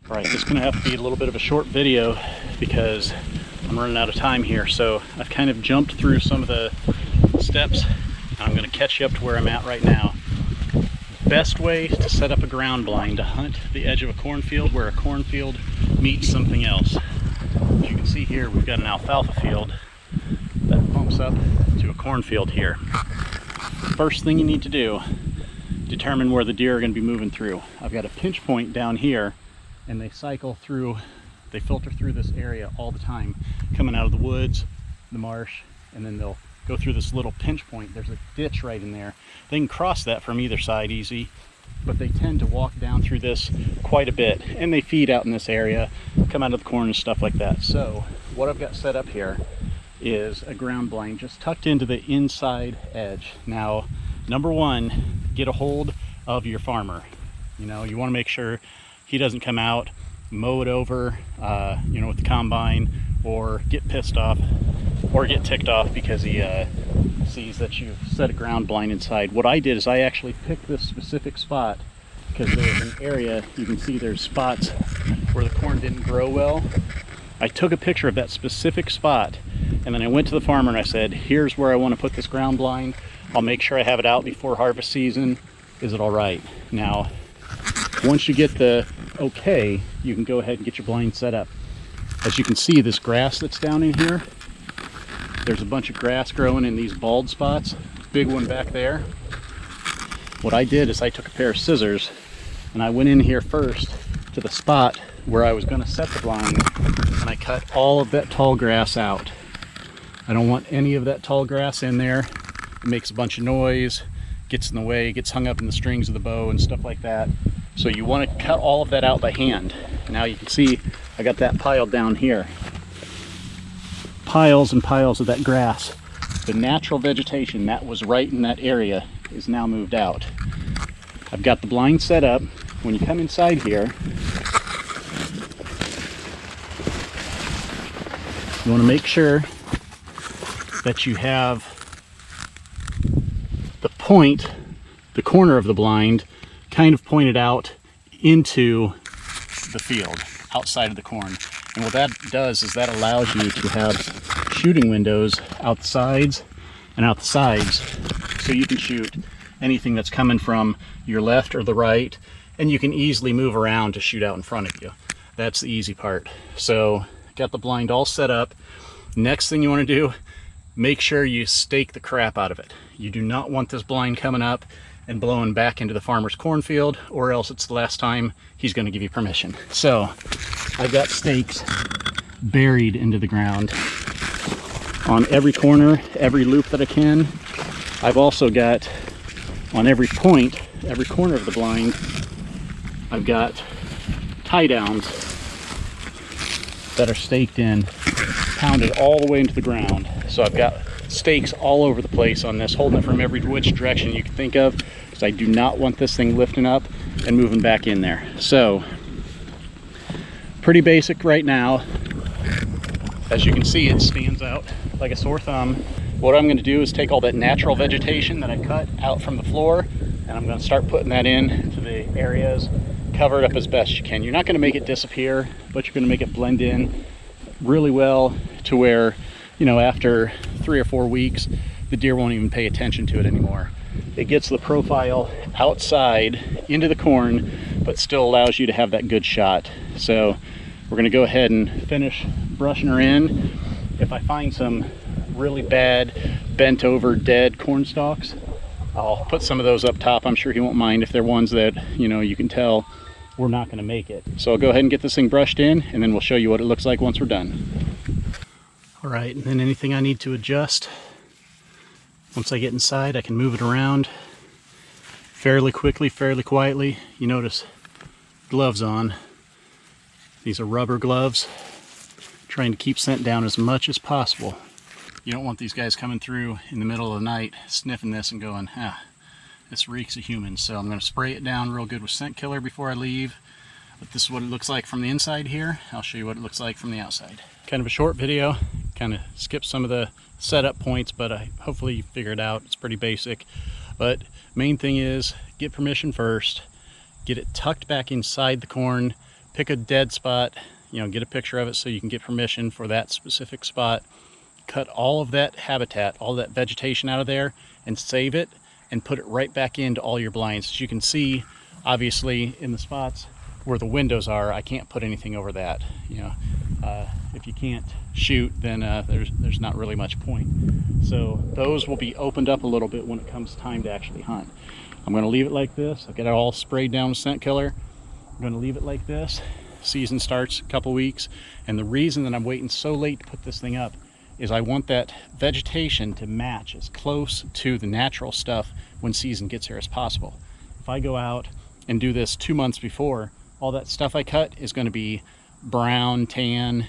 All right, this is going to have to be a little bit of a short video because I'm running out of time here. So I've kind of jumped through some of the steps. I'm going to catch you up to where I'm at right now. Best way to set up a ground blind to hunt the edge of a cornfield where a cornfield meets something else. As you can see here, we've got an alfalfa field that bumps up to a cornfield here. First thing you need to do, determine where the deer are going to be moving through. I've got a pinch point down here, and they cycle through, they filter through this area all the time, coming out of the woods, the marsh, and then they'll go through this little pinch point. There's a ditch right in there. They can cross that from either side easy, but they tend to walk down through this quite a bit, and they feed out in this area, come out of the corn and stuff like that. So what I've got set up here is a ground blind just tucked into the inside edge. Now, number one, get a hold of your farmer. You know, you want to make sure he doesn't come out, mow it over, you know, with the combine, or get pissed off or get ticked off because he sees that you've set a ground blind inside. What I did is I actually picked this specific spot because there's an area, you can see there's spots where the corn didn't grow well. I took a picture of that specific spot, and then I went to the farmer and I said, here's where I want to put this ground blind. I'll make sure I have it out before harvest season. Is it all right? Now, once you get the okay, you can go ahead and get your blind set up. As you can see, this grass that's down in here, there's a bunch of grass growing in these bald spots. Big one back there. What I did is I took a pair of scissors and I went in here first to the spot where I was going to set the blind, and I cut all of that tall grass out. I don't want any of that tall grass in there. It makes a bunch of noise, gets in the way, gets hung up in the strings of the bow and stuff like that. So you want to cut all of that out by hand. Now you can see I got that piled down here. Piles and piles of that grass. The natural vegetation that was right in that area is now moved out. I've got the blind set up. When you come inside here, you want to make sure that you have the point, the corner of the blind, kind of pointed out into the field, outside of the corn. And what that does is that allows you to have shooting windows out the sides and out the sides, so you can shoot anything that's coming from your left or the right, and you can easily move around to shoot out in front of you. That's the easy part. So got the blind all set up. Next thing you want to do, make sure you stake the crap out of it. You do not want this blind coming up and blowing back into the farmer's cornfield, or else it's the last time he's going to give you permission. So I've got stakes buried into the ground on every corner, every loop that I can. I've also got on every point, every corner of the blind, I've got tie downs that are staked in, pounded all the way into the ground. So I've got stakes all over the place on this, holding it from every which direction you can think of, because I do not want this thing lifting up and moving back in there. So pretty basic right now. As you can see, it stands out like a sore thumb. What I'm going to do is take all that natural vegetation that I cut out from the floor, and I'm going to start putting that in to the areas, cover it up as best you can. You're not going to make it disappear, but you're going to make it blend in really well to where, you know, after 3 or 4 weeks, the deer won't even pay attention to it anymore. It gets the profile outside into the corn, but still allows you to have that good shot. So we're going to go ahead and finish brushing her in. If I find some really bad, bent over, dead corn stalks, I'll put some of those up top. I'm sure he won't mind if they're ones that, you know, you can tell we're not going to make it. So I'll go ahead and get this thing brushed in, and then we'll show you what it looks like once we're done. All right, and then anything I need to adjust, once I get inside, I can move it around fairly quickly, fairly quietly. You notice gloves on. These are rubber gloves, trying to keep scent down as much as possible. You don't want these guys coming through in the middle of the night, sniffing this and going, this reeks of humans. So I'm going to spray it down real good with scent killer before I leave. But this is what it looks like from the inside here. I'll show you what it looks like from the outside. Kind of a short video, kind of skip some of the setup points, but hopefully you figure it out. It's pretty basic. But main thing is get permission first, get it tucked back inside the corn pick a dead spot, you know, get a picture of it so you can get permission for that specific spot, cut all of that habitat, all that vegetation out of there, and save it and put it right back into all your blinds. As you can see, obviously in the spots where the windows are, I can't put anything over that. You know, if you can't shoot, then there's not really much point. So those will be opened up a little bit when it comes time to actually hunt. I'm going to leave it like this. I'll get it all sprayed down with scent killer. I'm going to leave it like this. Season starts a couple weeks, and the reason that I'm waiting so late to put this thing up is I want that vegetation to match as close to the natural stuff when season gets here as possible. If I go out and do this 2 months before, all that stuff I cut is going to be brown, tan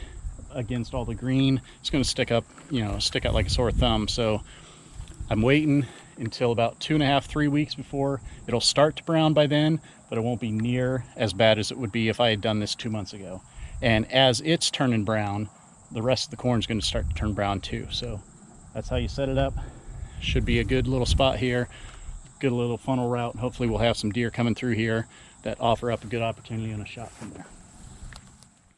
against all the green. It's going to stick up, you know, stick out like a sore thumb. So I'm waiting until about 2.5, 3 weeks before. It'll start to brown by then, but it won't be near as bad as it would be if I had done this 2 months ago. And as it's turning brown, the rest of the corn is going to start to turn brown too. So that's how you set it up. Should be a good little spot here, good little funnel route. Hopefully we'll have some deer coming through here that offer up a good opportunity and a shot from there.